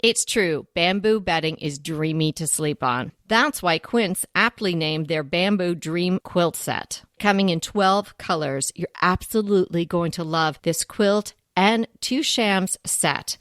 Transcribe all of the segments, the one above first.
It's true. Bamboo bedding is dreamy to sleep on. That's why Quince aptly named their Bamboo Dream Quilt Set. Coming in 12 colors, you're absolutely going to love this quilt and 2 shams set.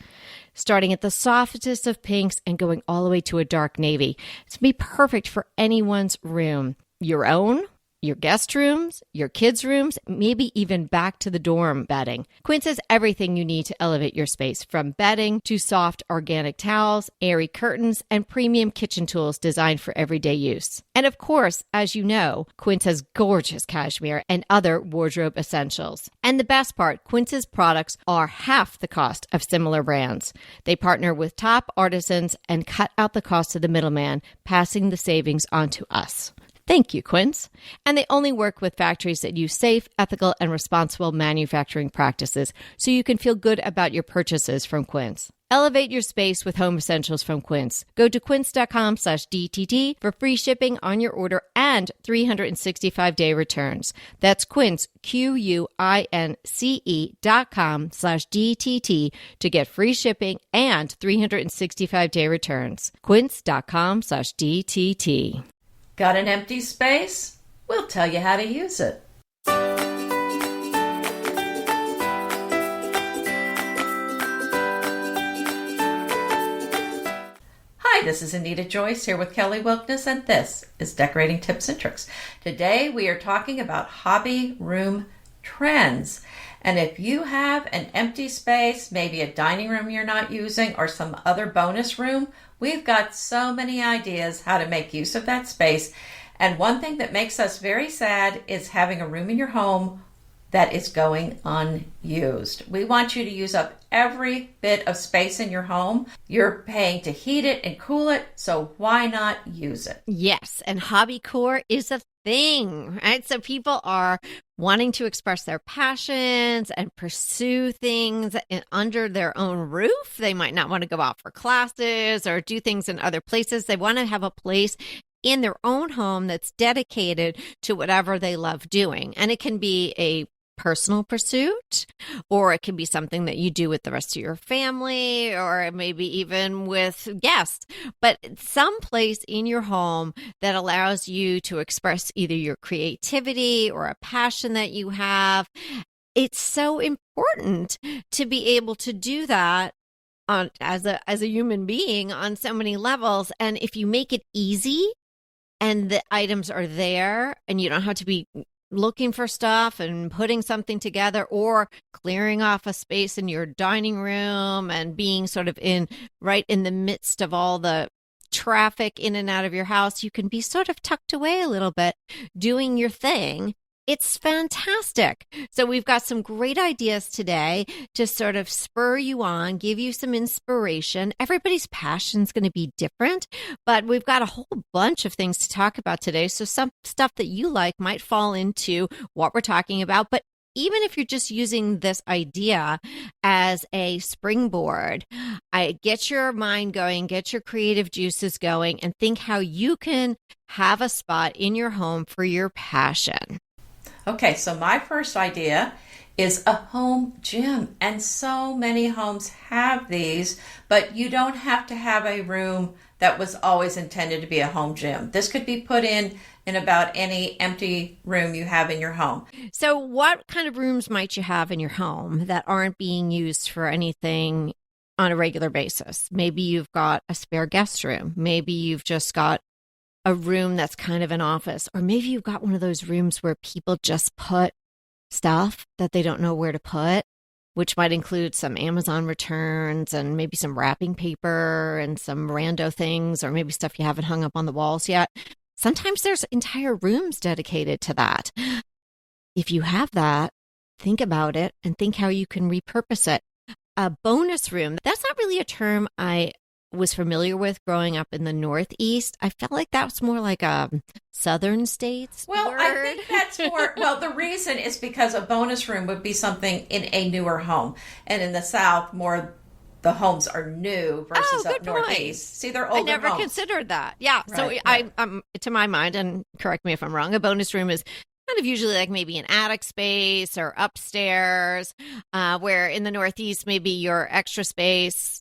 Starting at the softest of pinks and going all the way to a dark navy. It's going to be perfect for anyone's room. Your own, your guest rooms, your kids' rooms, maybe even back to the dorm bedding. Quince has everything you need to elevate your space, from bedding to soft organic towels, airy curtains, and premium kitchen tools designed for everyday use. And of course, as you know, Quince has gorgeous cashmere and other wardrobe essentials. And the best part, Quince's products are half the cost of similar brands. They partner with top artisans and cut out the cost of the middleman, passing the savings on to us. Thank you, Quince. And they only work with factories that use safe, ethical, and responsible manufacturing practices, so you can feel good about your purchases from Quince. Elevate your space with home essentials from Quince. Go to quince.com/DTT for free shipping on your order and 365-day returns. That's Quince, QUINCE.com/DTT to get free shipping and 365-day returns. Quince.com/DTT. Got an empty space? We'll tell you how to use it. Hi, this is Anita Joyce here with Kelly Wilkness, and this is Decorating Tips and Tricks. Today we are talking about hobby room trends. And if you have an empty space, maybe a dining room you're not using or some other bonus room, we've got so many ideas how to make use of that space. And one thing that makes us very sad is having a room in your home that is going unused. We want you to use up every bit of space in your home. You're paying to heat it and cool it, so why not use it? Yes, and hobbycore is a thing, right? So people are wanting to express their passions and pursue things under their own roof. They might not want to go out for classes or do things in other places. They want to have a place in their own home that's dedicated to whatever they love doing. And it can be a personal pursuit, or it can be something that you do with the rest of your family, or maybe even with guests, but some place in your home that allows you to express either your creativity or a passion that you have. It's so important to be able to do that as a human being on so many levels. And if you make it easy and the items are there and you don't have to be looking for stuff and putting something together, or clearing off a space in your dining room and being sort of right in the midst of all the traffic in and out of your house, you can be sort of tucked away a little bit doing your thing. It's fantastic. So we've got some great ideas today to sort of spur you on, give you some inspiration. Everybody's passion is going to be different, but we've got a whole bunch of things to talk about today. So some stuff that you like might fall into what we're talking about. But even if you're just using this idea as a springboard, get your mind going, get your creative juices going, and think how you can have a spot in your home for your passion. Okay, so my first idea is a home gym, and so many homes have these, but you don't have to have a room that was always intended to be a home gym. This could be put in about any empty room you have in your home. So what kind of rooms might you have in your home that aren't being used for anything on a regular basis? Maybe you've got a spare guest room. Maybe you've just got a room that's kind of an office, or maybe you've got one of those rooms where people just put stuff that they don't know where to put, which might include some Amazon returns and maybe some wrapping paper and some rando things, or maybe stuff you haven't hung up on the walls yet. Sometimes there's entire rooms dedicated to that. If you have that, think about it and think how you can repurpose it. A bonus room, that's not really a term I was familiar with growing up in the Northeast. I felt like that was more like a Southern states Well, word. I think that's more, well, the reason is because a bonus room would be something in a newer home. And in the South, more the homes are new versus up Northeast. See, they're older I never homes. considered that. Yeah. Right, So right. To my mind, and correct me if I'm wrong, a bonus room is kind of usually like maybe an attic space or upstairs, where in the Northeast, maybe your extra space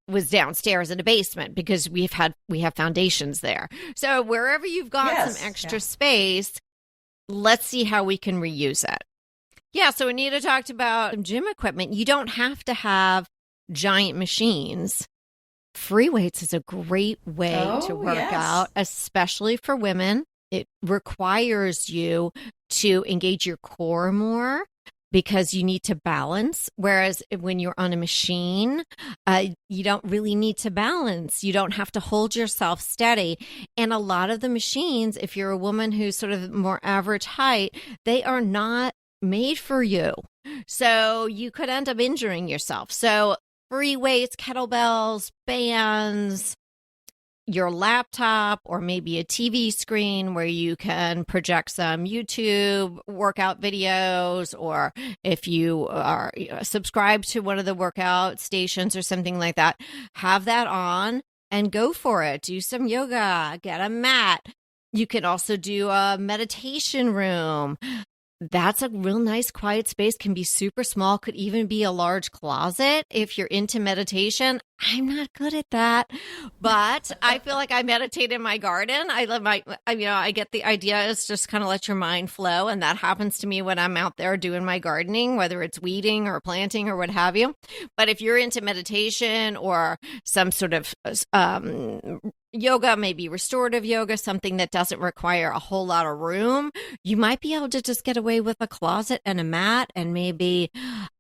was downstairs in a basement because we have foundations there. So wherever you've got some extra space, let's see how we can reuse it. Yeah, so Anita talked about gym equipment. You don't have to have giant machines. Free weights is a great way to work out, especially for women. It requires you to engage your core more because you need to balance. Whereas when you're on a machine, you don't really need to balance. You don't have to hold yourself steady. And a lot of the machines, if you're a woman who's sort of more average height, they are not made for you. So you could end up injuring yourself. So free weights, kettlebells, bands, your laptop, or maybe a TV screen where you can project some YouTube workout videos, or if you are subscribed to one of the workout stations or something like that, have that on and go for it. Do some yoga, get a mat. You can also do a meditation room. That's a real nice quiet space, can be super small, could even be a large closet if you're into meditation. I'm not good at that, but I feel like I meditate in my garden. I get the idea is just kind of let your mind flow. And that happens to me when I'm out there doing my gardening, whether it's weeding or planting or what have you. But if you're into meditation or some sort of yoga, maybe restorative yoga, something that doesn't require a whole lot of room, you might be able to just get away with a closet and a mat and maybe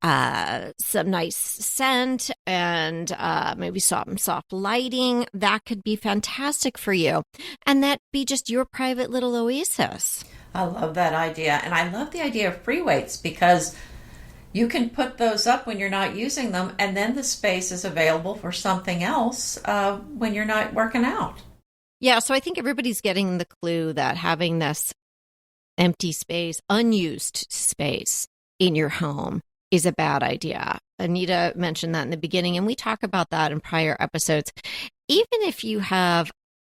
some nice scent and maybe some soft lighting. That could be fantastic for you. And that be just your private little oasis. I love that idea. And I love the idea of free weights because you can put those up when you're not using them, and then the space is available for something else when you're not working out. Yeah, so I think everybody's getting the clue that having this empty space, unused space in your home is a bad idea. Anita mentioned that in the beginning, and we talk about that in prior episodes. Even if you have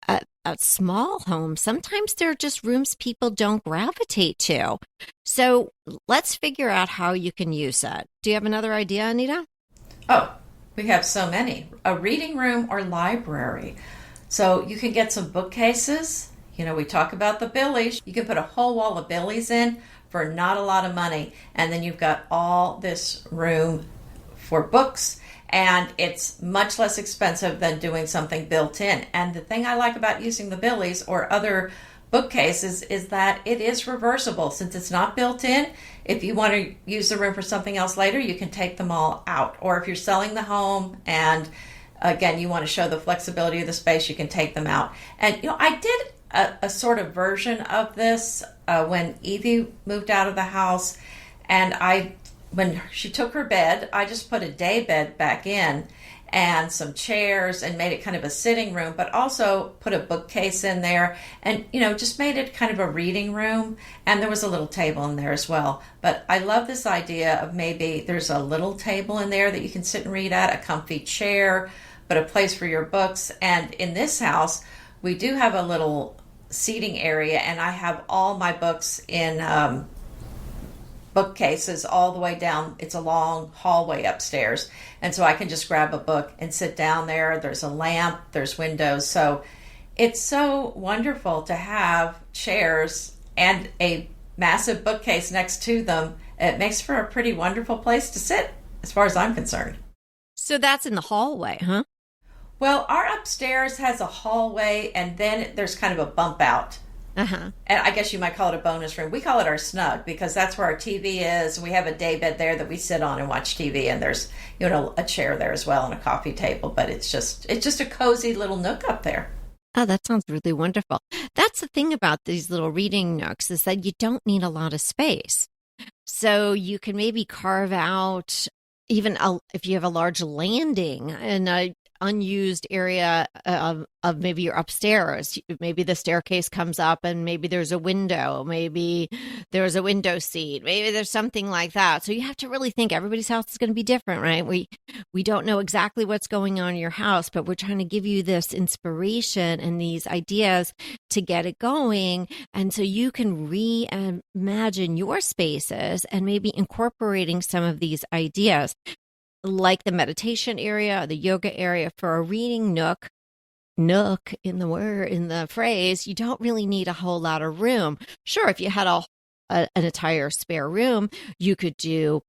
a small home, sometimes there are just rooms people don't gravitate to. So let's figure out how you can use that. Do you have another idea, Anita? Oh, we have so many. A reading room or library. So you can get some bookcases. You know, we talk about the Billies. You can put a whole wall of Billies in for not a lot of money. And then you've got all this room for books. And it's much less expensive than doing something built in. And the thing I like about using the Billies or other bookcases is that it is reversible. Since it's not built in, if you want to use the room for something else later, you can take them all out. Or if you're selling the home and, again, you want to show the flexibility of the space, you can take them out. And, you know, I did a sort of version of this when Evie moved out of the house. And when she took her bed, I just put a day bed back in and some chairs and made it kind of a sitting room, but also put a bookcase in there and, you know, just made it kind of a reading room. And there was a little table in there as well. But I love this idea of maybe there's a little table in there that you can sit and read at, a comfy chair, but a place for your books. And in this house, we do have a little seating area, and I have all my books in bookcases all the way down. It's a long hallway upstairs, and so I can just grab a book and sit down there. There's a lamp, there's windows, so it's so wonderful to have chairs and a massive bookcase next to them. It makes for a pretty wonderful place to sit as far as I'm concerned. So that's in the hallway, huh? Well, our upstairs has a hallway, and then there's kind of a bump out. Uh-huh. And I guess you might call it a bonus room. We call it our snug because that's where our TV is. We have a day bed there that we sit on and watch TV, and there's, you know, a chair there as well and a coffee table. But it's just a cozy little nook up there. Oh, that sounds really wonderful. That's the thing about these little reading nooks is that you don't need a lot of space. So you can maybe carve out, even if you have a large landing and a unused area of maybe you're upstairs, maybe the staircase comes up and maybe there's a window, maybe there's a window seat, maybe there's something like that. So you have to really think. Everybody's house is going to be different, right? We don't know exactly what's going on in your house, but we're trying to give you this inspiration and these ideas to get it going. And so you can reimagine your spaces and maybe incorporating some of these ideas. like the meditation area or the yoga area. For a reading nook in the phrase, you don't really need a whole lot of room. Sure, if you had an entire spare room, you could do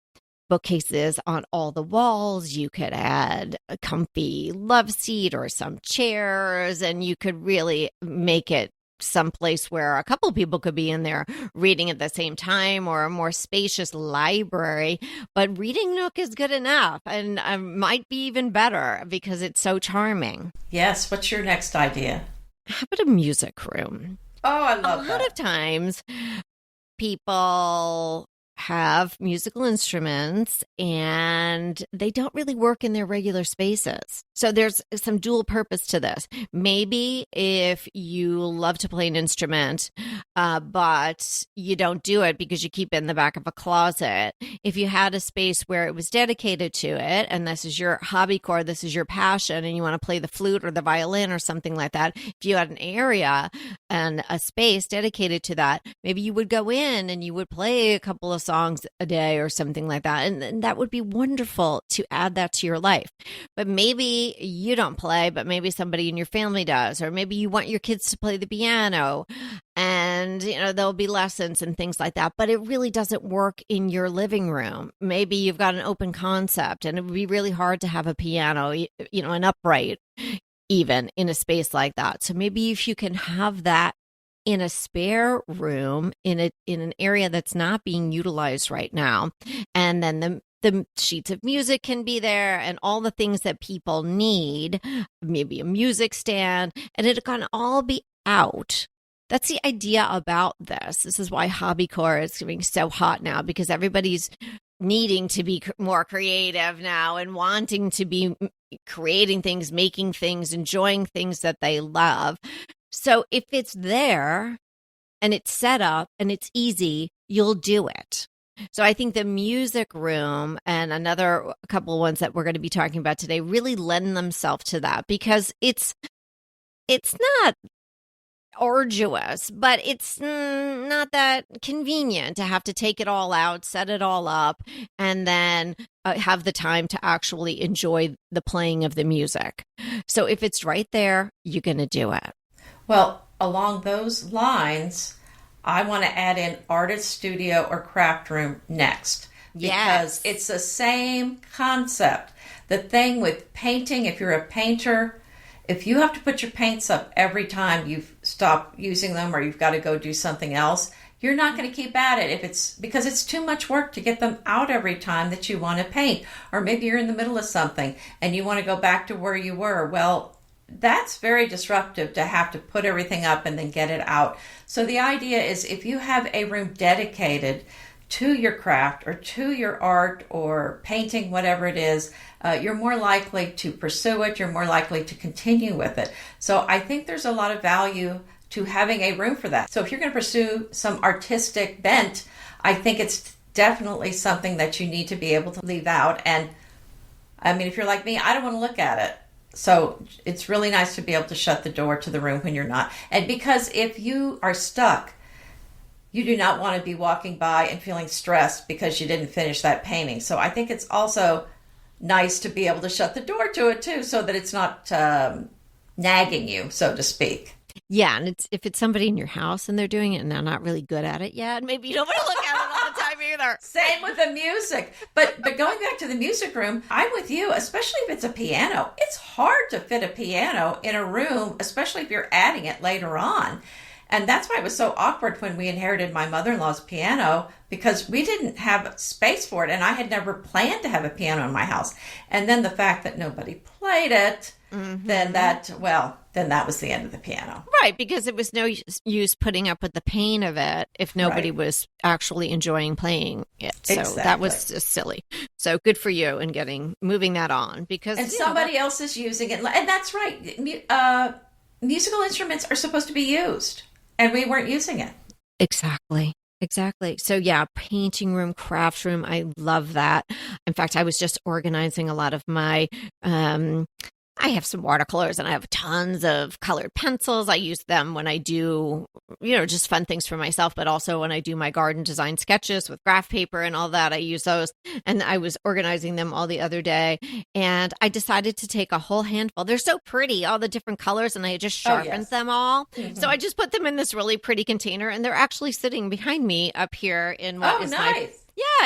bookcases on all the walls. You could add a comfy love seat or some chairs, and you could really make it someplace where a couple people could be in there reading at the same time, or a more spacious library. But reading nook is good enough, and might be even better because it's so charming. Yes. What's your next idea? How about a music room? Oh, I love that. A lot of times people have musical instruments and they don't really work in their regular spaces. So there's some dual purpose to this. Maybe if you love to play an instrument, but you don't do it because you keep it in the back of a closet. If you had a space where it was dedicated to it, and this is your hobby core, this is your passion, and you want to play the flute or the violin or something like that, if you had an area and a space dedicated to that, maybe you would go in and you would play a couple of songs a day or something like that. And that would be wonderful to add that to your life. But maybe you don't play, but maybe somebody in your family does, or maybe you want your kids to play the piano, and there'll be lessons and things like that, but it really doesn't work in your living room. Maybe you've got an open concept and it would be really hard to have a piano, an upright, even in a space like that. So maybe if you can have that in a spare room in an area that's not being utilized right now, and then the sheets of music can be there and all the things that people need, maybe a music stand, and it can all be out. That's the idea about this. This is why hobbycore is getting so hot now, because everybody's needing to be more creative now and wanting to be creating things, making things, enjoying things that they love. So if it's there and it's set up and it's easy, you'll do it. So I think the music room and a couple of ones that we're going to be talking about today really lend themselves to that, because it's not arduous, but it's not that convenient to have to take it all out, set it all up, and then have the time to actually enjoy the playing of the music. So if it's right there, you're going to do it. Well, along those lines, I want to add in artist studio or craft room next. Because it's the same concept. The thing with painting, if you're a painter, if you have to put your paints up every time you've stopped using them or you've got to go do something else, you're not going to keep at it because it's too much work to get them out every time that you want to paint. Or maybe you're in the middle of something and you want to go back to where you were. Well, that's very disruptive to have to put everything up and then get it out. So the idea is, if you have a room dedicated to your craft or to your art or painting, whatever it is, you're more likely to pursue it. You're more likely to continue with it. So I think there's a lot of value to having a room for that. So if you're going to pursue some artistic bent, I think it's definitely something that you need to be able to leave out. And I mean, if you're like me, I don't want to look at it. So it's really nice to be able to shut the door to the room when you're not. And because if you are stuck, you do not want to be walking by and feeling stressed because you didn't finish that painting. So I think it's also nice to be able to shut the door to it too, so that it's not nagging you, so to speak. Yeah, and if it's somebody in your house and they're doing it and they're not really good at it yet, maybe you don't want to look at it all the time either. Same with the music. But going back to the music room, I'm with you, especially if it's a piano. It's hard to fit a piano in a room, especially if you're adding it later on. And that's why it was so awkward when we inherited my mother-in-law's piano, because we didn't have space for it, and I had never planned to have a piano in my house. And then the fact that nobody played it, then that was the end of the piano. Right, because it was no use putting up with the pain of it if nobody was actually enjoying playing it. So that was just silly. So good for you in moving that on, because somebody else is using it. And that's right. Musical instruments are supposed to be used, and we weren't using it. Exactly. So yeah, painting room, craft room. I love that. In fact, I was just organizing a lot of my I have some watercolors and I have tons of colored pencils. I use them when I do, just fun things for myself, but also when I do my garden design sketches with graph paper and all that, I use those. And I was organizing them all the other day and I decided to take a whole handful. They're so pretty, all the different colors, and I just sharpened them all. Mm-hmm. So I just put them in this really pretty container, and they're actually sitting behind me up here in what is nice.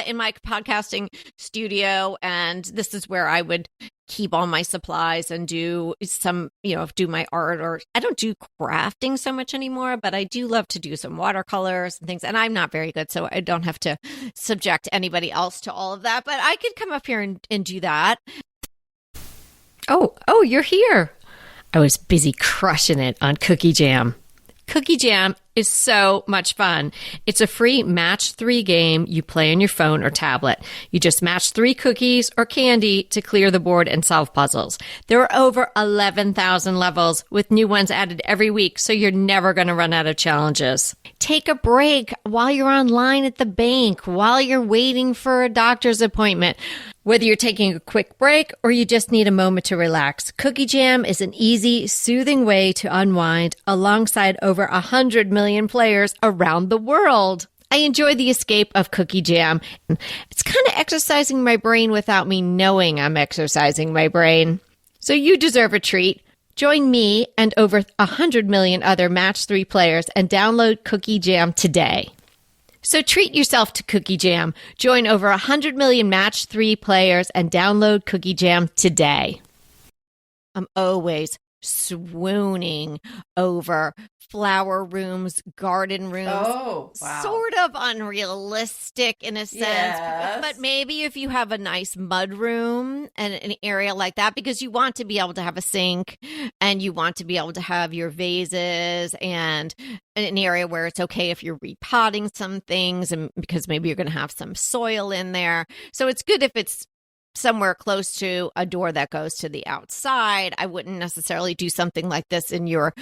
in my podcasting studio. And this is where I would keep all my supplies and do do my art. Or I don't do crafting so much anymore, but I do love to do some watercolors and things. And I'm not very good, so I don't have to subject anybody else to all of that. But I could come up here and do that. Oh, you're here. I was busy crushing it on Cookie Jam. Cookie Jam is so much fun. It's a free match 3 game you play on your phone or tablet. You just match 3 cookies or candy to clear the board and solve puzzles. There are over 11,000 levels with new ones added every week, so you're never going to run out of challenges. Take a break while you're online at the bank, while you're waiting for a doctor's appointment. Whether you're taking a quick break or you just need a moment to relax, Cookie Jam is an easy, soothing way to unwind alongside over 100 million players around the world. I enjoy the escape of Cookie Jam. It's kind of exercising my brain without me knowing I'm exercising my brain. So you deserve a treat. Join me and over 100 million other Match 3 players and download Cookie Jam today. So treat yourself to Cookie Jam. Join over 100 million Match 3 players and download Cookie Jam today. I'm always swooning over flower rooms, garden rooms. Oh, wow. Sort of unrealistic in a sense. Yes. But maybe if you have a nice mud room and an area like that, because you want to be able to have a sink and you want to be able to have your vases and an area where it's okay if you're repotting some things, and because maybe you're going to have some soil in there. So it's good if it's somewhere close to a door that goes to the outside. I wouldn't necessarily do something like this in your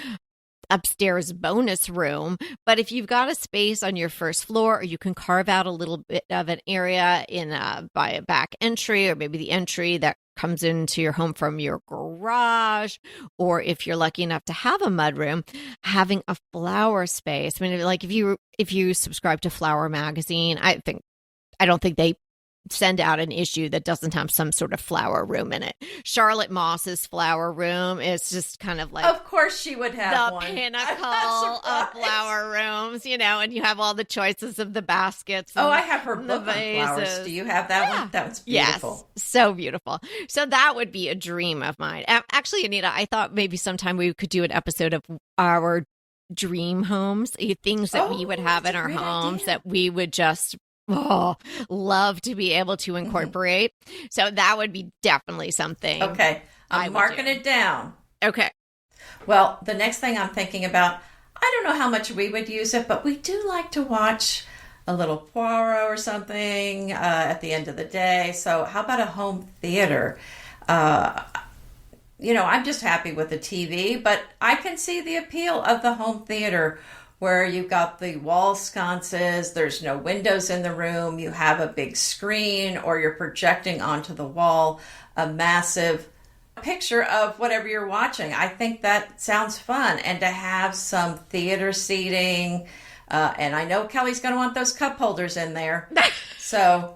upstairs bonus room, but if you've got a space on your first floor, or you can carve out a little bit of an area by a back entry, or maybe the entry that comes into your home from your garage, or if you're lucky enough to have a mud room, having a flower space. I mean, like if you subscribe to Flower Magazine, I don't think they send out an issue that doesn't have some sort of flower room in it. Charlotte Moss's flower room is just kind of like, of course she would have the one. pinnacle of flower rooms, and you have all the choices of the baskets. Oh, I have her book on flowers. Do you have that one? That was beautiful. Yes, so beautiful. So that would be a dream of mine. Actually, Anita, I thought maybe sometime we could do an episode of our dream homes, things that we would have in our homes that we would just love to be able to incorporate. So that would be definitely something. Okay. I'm marking it down. Okay. Well, the next thing I'm thinking about, I don't know how much we would use it, but we do like to watch a little Poirot or something at the end of the day. So how about a home theater? I'm just happy with the TV, but I can see the appeal of the home theater, where you've got the wall sconces, there's no windows in the room, you have a big screen, or you're projecting onto the wall a massive picture of whatever you're watching. I think that sounds fun. And to have some theater seating, and I know Kelly's going to want those cup holders in there. So,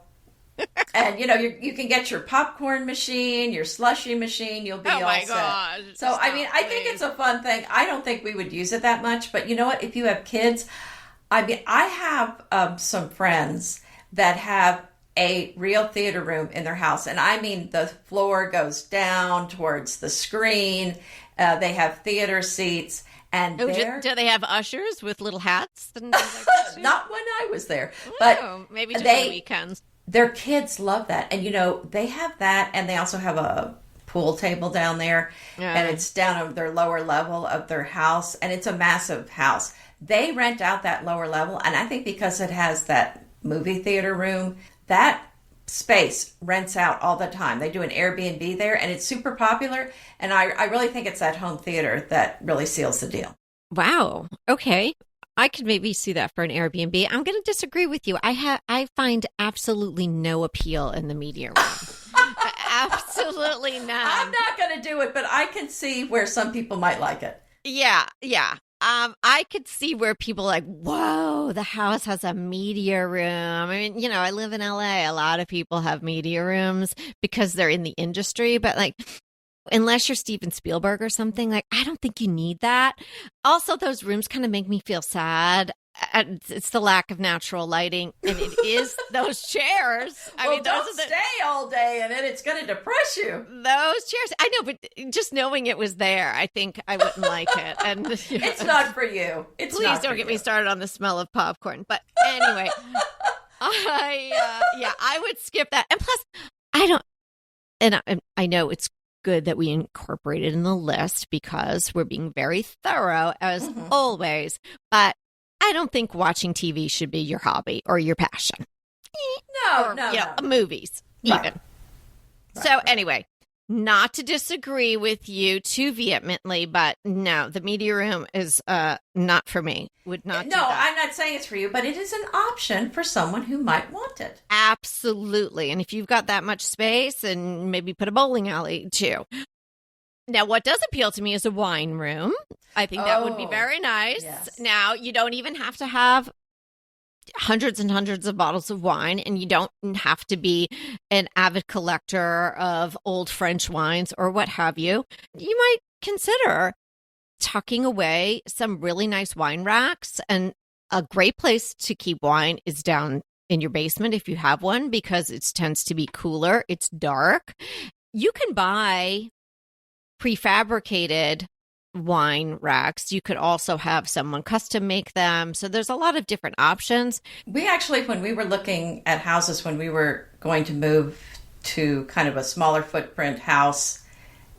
and you can get your popcorn machine, your slushy machine, you'll be all set. Oh my gosh. So, I think it's a fun thing. I don't think we would use it that much, but you know what? If you have kids, I have some friends that have a real theater room in their house. And the floor goes down towards the screen. They have theater seats. And do they have ushers with little hats? And things like that? Not when I was there. But maybe just on the weekends. Their kids love that. And, they have that. And they also have a pool table down there. Yeah. And it's down on their lower level of their house. And it's a massive house. They rent out that lower level. And I think because it has that movie theater room, that space rents out all the time. They do an Airbnb there, and it's super popular. And I really think it's that home theater that really seals the deal. Wow. Okay. I could maybe see that for an Airbnb. I'm going to disagree with you. I find absolutely no appeal in the media room. Absolutely not. I'm not going to do it, but I can see where some people might like it. Yeah, yeah. I could see where people are like, whoa, the house has a media room. I mean, you know, I live in LA. A lot of people have media rooms because they're in the industry, but like, unless you're Steven Spielberg or something, like, I don't think you need that. Also, those rooms kind of make me feel sad. It's the lack of natural lighting, and it is those chairs. I mean, don't stay all day in it. It's going to depress you. Those chairs. I know, but just knowing it was there, I think I wouldn't like it. And it's not for you. Please don't get me started on the smell of popcorn. But anyway, I would skip that. And plus, I know it's good that we incorporate it in the list because we're being very thorough as always. But I don't think watching TV should be your hobby or your passion. No. Movies, right. even. So anyway, not to disagree with you too vehemently, but no, the media room is not for me. Would not. No, I'm not saying it's for you, but it is an option for someone who might want it. Absolutely. And if you've got that much space, and maybe put a bowling alley too. Now, what does appeal to me is a wine room. I think that would be very nice. Yes. Now, you don't even have to have hundreds and hundreds of bottles of wine, and you don't have to be an avid collector of old French wines or what have you. You might consider tucking away some really nice wine racks, and a great place to keep wine is down in your basement if you have one, because it tends to be cooler. It's dark. You can buy prefabricated wine racks. You could also have someone custom make them. So there's a lot of different options. We actually, when we were looking at houses, when we were going to move to kind of a smaller footprint house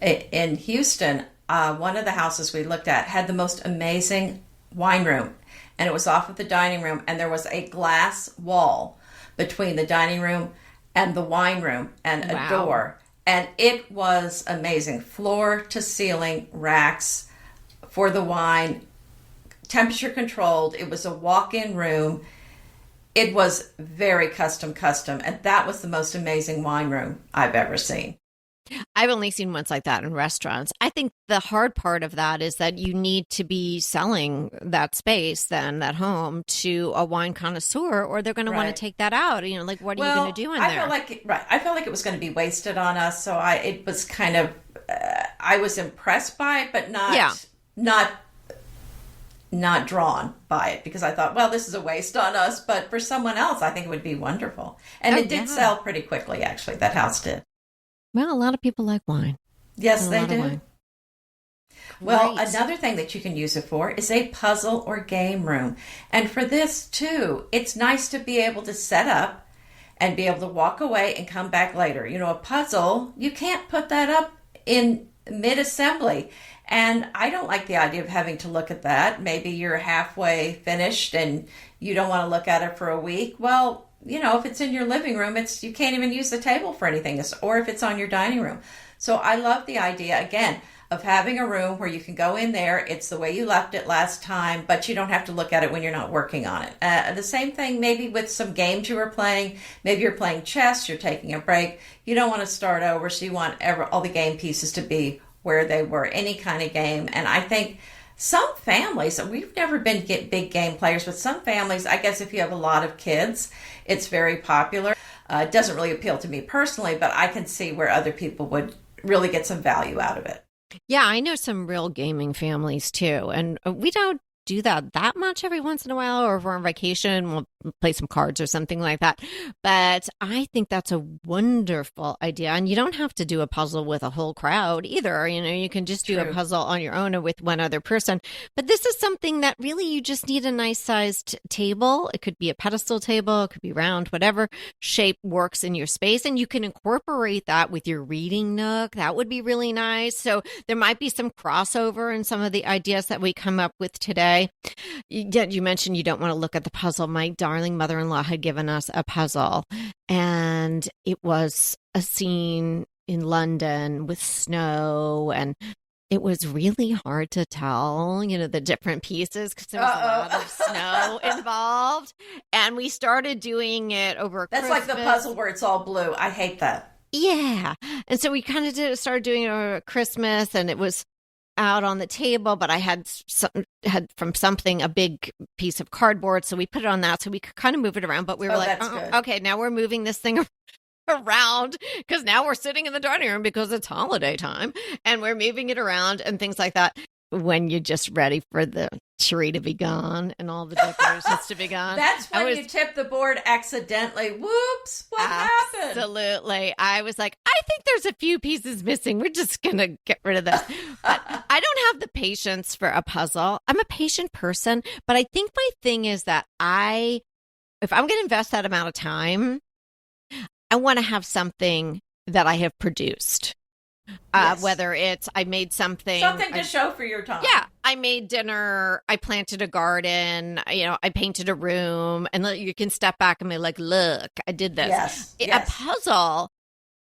in Houston, one of the houses we looked at had the most amazing wine room. And it was off of the dining room, and there was a glass wall between the dining room and the wine room and a door. And it was amazing. Floor to ceiling racks for the wine, temperature controlled. It was a walk-in room. It was very custom. And that was the most amazing wine room I've ever seen. I've only seen ones like that in restaurants. I think the hard part of that is that you need to be selling that space, then that home, to a wine connoisseur, or they're going to want to take that out. You know, like, what are you going to do in there? I felt like it was going to be wasted on us. So it was kind of, I was impressed by it, but not drawn by it, because I thought, well, this is a waste on us. But for someone else, I think it would be wonderful. And it did sell pretty quickly, actually. That house did. Well, a lot of people like wine. Yes, they do. Well, another thing that you can use it for is a puzzle or game room. And for this, too, it's nice to be able to set up and be able to walk away and come back later. You know, a puzzle, you can't put that up in mid-assembly. And I don't like the idea of having to look at that. Maybe you're halfway finished and you don't want to look at it for a week. Well, you know, if it's in your living room, you can't even use the table for anything, or if it's on your dining room. So I love the idea, again, of having a room where you can go in there. It's the way you left it last time, but you don't have to look at it when you're not working on it. The same thing maybe with some games you were playing. Maybe you're playing chess, you're taking a break. You don't want to start over, so you want all the game pieces to be where they were, any kind of game. And I think some families, we've never been big game players, but some families, I guess if you have a lot of kids, it's very popular. It doesn't really appeal to me personally, but I can see where other people would really get some value out of it. Yeah, I know some real gaming families too. And we don't do that much. Every once in a while, or if we're on vacation, we'll play some cards or something like that. But I think that's a wonderful idea. And you don't have to do a puzzle with a whole crowd either. You know, you can just do a puzzle on your own or with one other person. But this is something that really you just need a nice sized table. It could be a pedestal table, it could be round, whatever shape works in your space. And you can incorporate that with your reading nook. That would be really nice. So there might be some crossover in some of the ideas that we come up with today. You mentioned you don't want to look at the puzzle. My darling mother-in-law had given us a puzzle, and it was a scene in London with snow, and it was really hard to tell, you know, the different pieces because there was a lot of snow involved. And we started doing it over That's Christmas. like the puzzle where it's all blue. I hate that. Yeah. And so we kind of started doing it over Christmas, and it was out on the table, but I had from something a big piece of cardboard, so we put it on that so we could kind of move it around. But we were like, okay, now we're moving this thing around because now we're sitting in the dining room because it's holiday time, and we're moving it around and things like that. When you're just ready for the tree to be gone and all the decorations to be gone. That's when you tip the board accidentally. Whoops, what happened? Absolutely. I was like, I think there's a few pieces missing. We're just going to get rid of this. But I don't have the patience for a puzzle. I'm a patient person, but I think my thing is that if I'm going to invest that amount of time, I want to have something that I have produced. Yes. Whether it's I made something to show for your time. Yeah, I made dinner. I planted a garden. I painted a room, and you can step back and be like, "Look, I did this." Yes. A puzzle.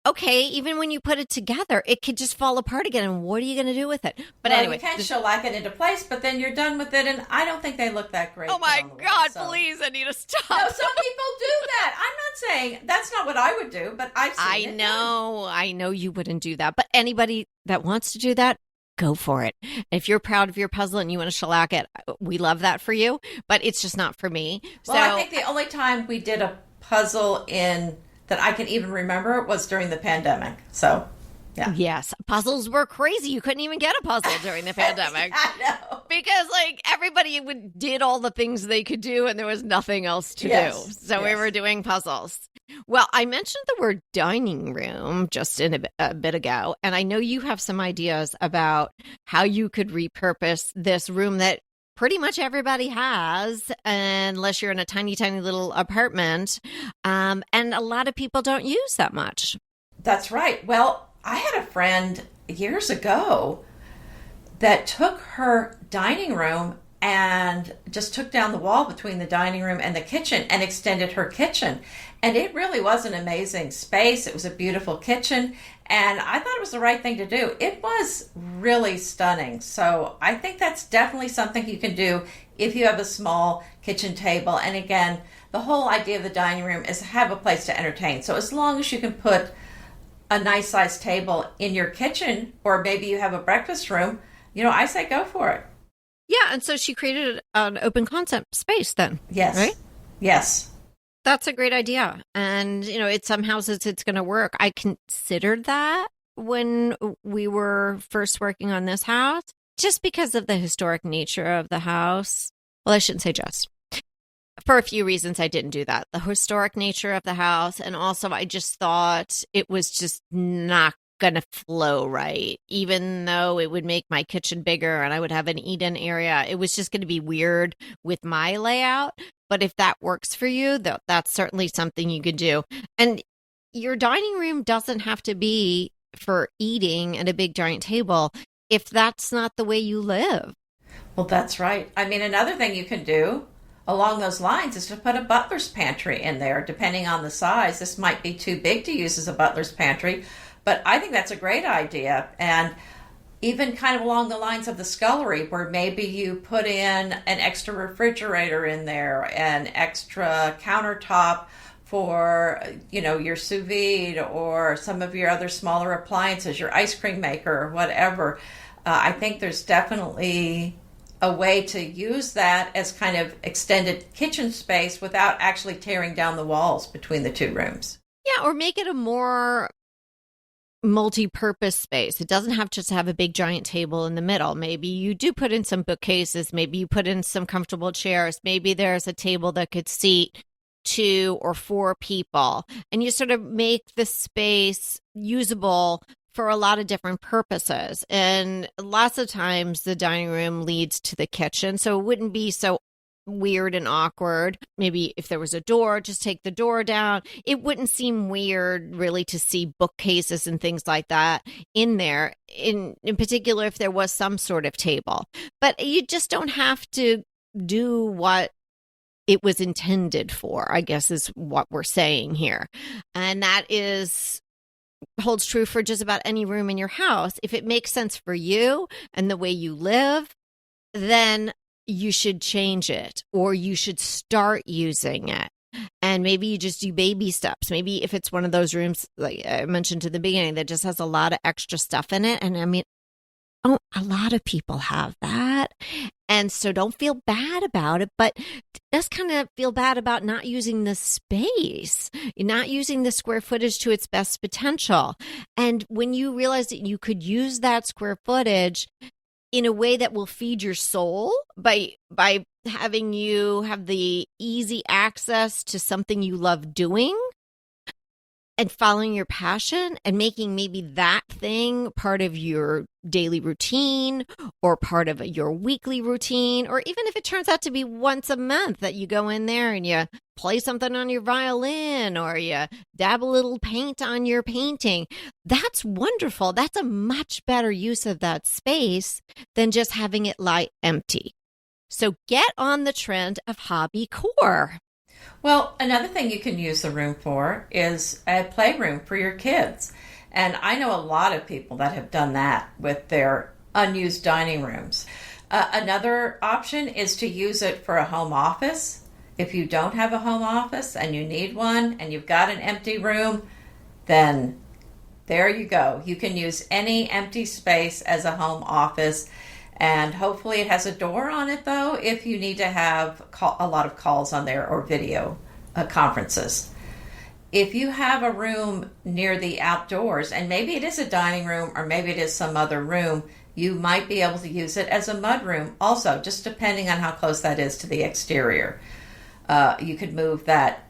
Okay, even when you put it together, it could just fall apart again. And what are you going to do with it? But anyway, you can shellac it into place, but then you're done with it, and I don't think they look that great. Oh my God! Please, Anita, stop. No, some people do that. I'm not saying that's not what I would do, but I've seen it. I know you wouldn't do that, but anybody that wants to do that, go for it. If you're proud of your puzzle and you want to shellac it, we love that for you. But it's just not for me. Well, I think the only time we did a puzzle that I can even remember was during the pandemic. So, yeah. Yes. Puzzles were crazy. You couldn't even get a puzzle during the pandemic. I know. Because everybody did all the things they could do and there was nothing else to do. So we were doing puzzles. Well, I mentioned the word dining room just a bit ago, and I know you have some ideas about how you could repurpose this room that pretty much everybody has, unless you're in a tiny, tiny little apartment. And a lot of people don't use that much. That's right. Well, I had a friend years ago that took her dining room and just took down the wall between the dining room and the kitchen and extended her kitchen. And it really was an amazing space. It was a beautiful kitchen. And I thought it was the right thing to do. It was really stunning. So I think that's definitely something you can do if you have a small kitchen table. And again, the whole idea of the dining room is to have a place to entertain. So as long as you can put a nice sized table in your kitchen, or maybe you have a breakfast room, I say go for it. Yeah, and so she created an open concept space then. Yes. Right? Yes. That's a great idea. And, at some houses it's going to work. I considered that when we were first working on this house, just because of the historic nature of the house. Well, I shouldn't say just. For a few reasons, I didn't do that. The historic nature of the house. And also, I just thought it was just not going to flow right. Even though it would make my kitchen bigger and I would have an eat-in area, it was just going to be weird with my layout. But if that works for you, that's certainly something you could do. And your dining room doesn't have to be for eating at a big giant table if that's not the way you live. Well, that's right. I mean, another thing you can do along those lines is to put a butler's pantry in there, depending on the size. This might be too big to use as a butler's pantry, but I think that's a great idea. And even kind of along the lines of the scullery, where maybe you put in an extra refrigerator in there, an extra countertop for, your sous vide or some of your other smaller appliances, your ice cream maker or whatever. I think there's definitely a way to use that as kind of extended kitchen space without actually tearing down the walls between the two rooms. Yeah, or make it a more multi-purpose space. It doesn't have to just have a big giant table in the middle. Maybe you do put in some bookcases. Maybe you put in some comfortable chairs. Maybe there's a table that could seat 2 or 4 people. And you sort of make the space usable for a lot of different purposes. And lots of times the dining room leads to the kitchen. So it wouldn't be so weird and awkward. Maybe if there was a door, just take the door down. It wouldn't seem weird really to see bookcases and things like that in there, in particular if there was some sort of table. But you just don't have to do what it was intended for, I guess is what we're saying here. And that holds true for just about any room in your house. If it makes sense for you and the way you live, then you should change it or you should start using it. And maybe you just do baby steps. Maybe if it's one of those rooms, like I mentioned to the beginning, that just has a lot of extra stuff in it. And I mean, oh, a lot of people have that. And so don't feel bad about it, but just kind of feel bad about not using the space, not using the square footage to its best potential. And when you realize that you could use that square footage in a way that will feed your soul by having you have the easy access to something you love doing and following your passion and making maybe that thing part of your daily routine or part of your weekly routine, or even if it turns out to be once a month that you go in there and you play something on your violin or you dab a little paint on your painting, that's wonderful. That's a much better use of that space than just having it lie empty. So get on the trend of hobby core. Well, another thing you can use the room for is a playroom for your kids. And I know a lot of people that have done that with their unused dining rooms. Another option is to use it for a home office. If you don't have a home office and you need one and you've got an empty room, then there you go. You can use any empty space as a home office. And hopefully it has a door on it, though, if you need to have a lot of calls on there or video conferences. If you have a room near the outdoors, and maybe it is a dining room or maybe it is some other room, you might be able to use it as a mud room also, just depending on how close that is to the exterior. You could move that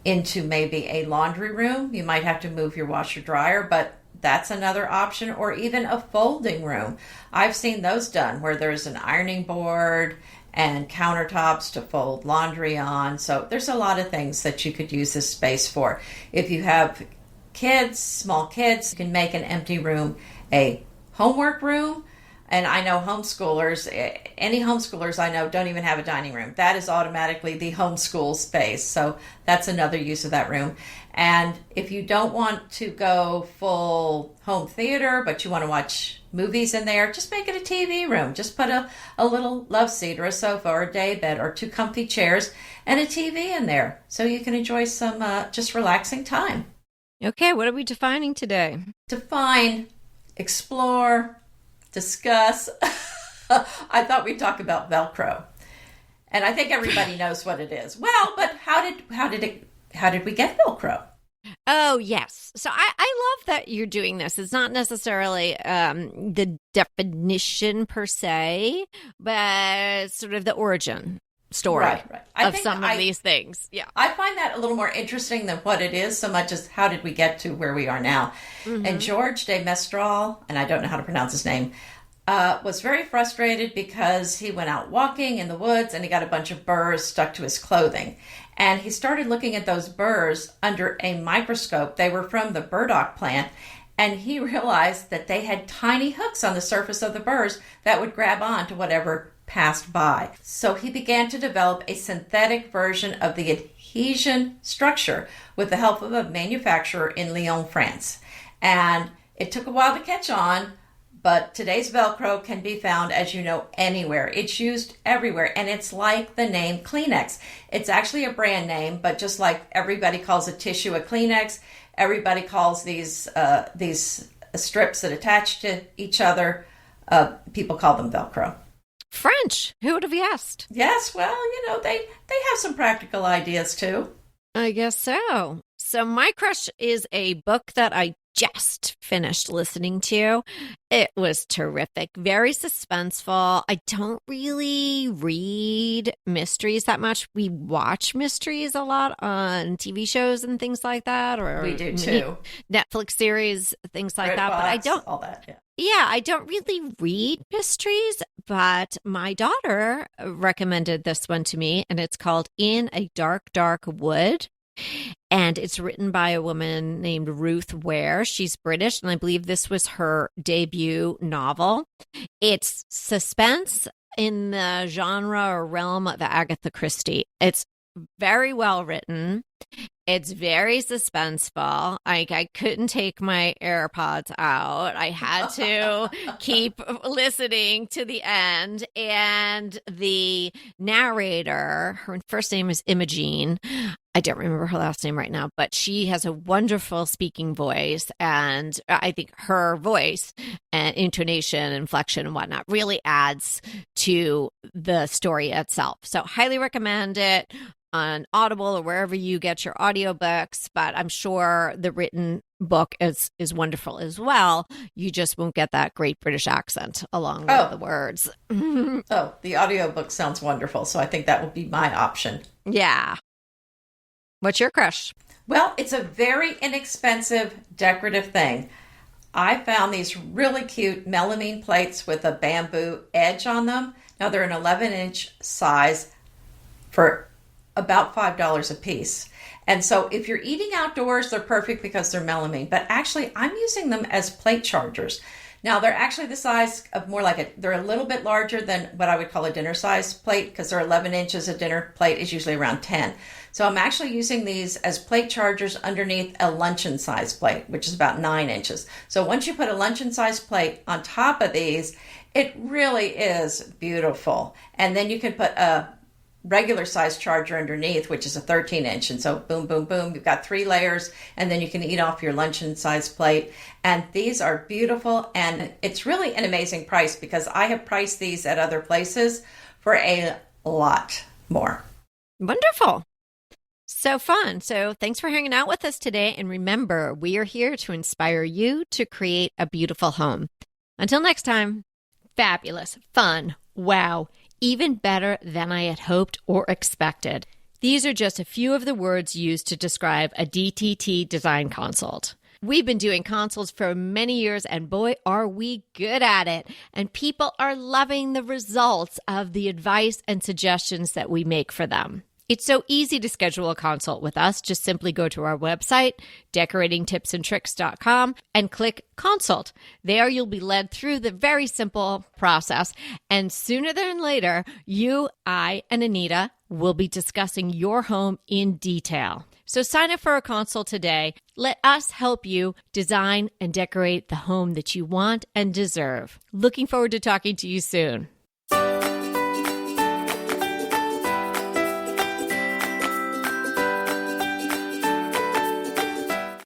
into maybe a laundry room. You might have to move your washer dryer, but that's another option, or even a folding room. I've seen those done where there's an ironing board and countertops to fold laundry on. So there's a lot of things that you could use this space for. If you have kids, small kids, you can make an empty room a homework room. And I know homeschoolers, any homeschoolers I know don't even have a dining room. That is automatically the homeschool space. So that's another use of that room. And if you don't want to go full home theater, but you want to watch movies in there, just make it a TV room. Just put a little love seat or a sofa or a day bed or 2 comfy chairs and a TV in there so you can enjoy some just relaxing time. Okay, what are we defining today? Define, explore, discuss. I thought we'd talk about Velcro. And I think everybody knows what it is. Well, but how did we get Velcro? Oh, yes. So I love that you're doing this. It's not necessarily the definition per se, but sort of the origin story right. of some of these things. Yeah. I find that a little more interesting than what it is, so much as how did we get to where we are now. Mm-hmm. And George de Mestral, and I don't know how to pronounce his name, was very frustrated because he went out walking in the woods and he got a bunch of burrs stuck to his clothing. And he started looking at those burrs under a microscope. They were from the burdock plant. And he realized that they had tiny hooks on the surface of the burrs that would grab on to whatever passed by. So he began to develop a synthetic version of the adhesion structure with the help of a manufacturer in Lyon, France. And it took a while to catch on, but today's Velcro can be found, as you know, anywhere. It's used everywhere, and it's like the name Kleenex. It's actually a brand name, but just like everybody calls a tissue a Kleenex, everybody calls these strips that attach to each other, people call them Velcro. French. Who would have guessed? Yes, well, they have some practical ideas too. I guess so. So My Crush is a book that I just finished listening to. It was terrific, very suspenseful. I don't really read mysteries that much. We watch mysteries a lot on TV shows and things like that, or we do too. Netflix series, things like that. But I don't all that. Yeah. Yeah, I don't really read mysteries, but my daughter recommended this one to me, and it's called In a Dark, Dark Wood. And it's written by a woman named Ruth Ware. She's British, and I believe this was her debut novel. It's suspense in the genre or realm of Agatha Christie. It's very well written. It's very suspenseful. I couldn't take my AirPods out. I had to keep listening to the end. And the narrator, her first name is Imogene. I don't remember her last name right now, but she has a wonderful speaking voice. And I think her voice and intonation, inflection, and whatnot really adds to the story itself. So highly recommend it on Audible or wherever you get your audiobooks, but I'm sure the written book is wonderful as well. You just won't get that great British accent along with the words. Oh, the audiobook sounds wonderful, so I think that would be my option. Yeah. What's your crush? Well, it's a very inexpensive decorative thing. I found these really cute melamine plates with a bamboo edge on them. Now they're an 11-inch size for about $5 a piece. And so if you're eating outdoors, they're perfect because they're melamine. But actually, I'm using them as plate chargers. Now, they're actually the size of they're a little bit larger than what I would call a dinner size plate because they're 11 inches. A dinner plate is usually around 10. So I'm actually using these as plate chargers underneath a luncheon size plate, which is about 9 inches. So once you put a luncheon size plate on top of these, it really is beautiful. And then you can put a regular size charger underneath, which is a 13-inch. And so boom, boom, boom, you've got 3 layers, and then you can eat off your luncheon size plate. And these are beautiful, and it's really an amazing price because I have priced these at other places for a lot more. Wonderful. So fun. So thanks for hanging out with us today. And remember, we are here to inspire you to create a beautiful home. Until next time, fabulous, fun, wow, even better than I had hoped or expected. These are just a few of the words used to describe a DTT design consult. We've been doing consults for many years, and boy, are we good at it. And people are loving the results of the advice and suggestions that we make for them. It's so easy to schedule a consult with us. Just simply go to our website, decoratingtipsandtricks.com, and click consult. There you'll be led through the very simple process. And sooner than later, you, I, and Anita will be discussing your home in detail. So sign up for a consult today. Let us help you design and decorate the home that you want and deserve. Looking forward to talking to you soon.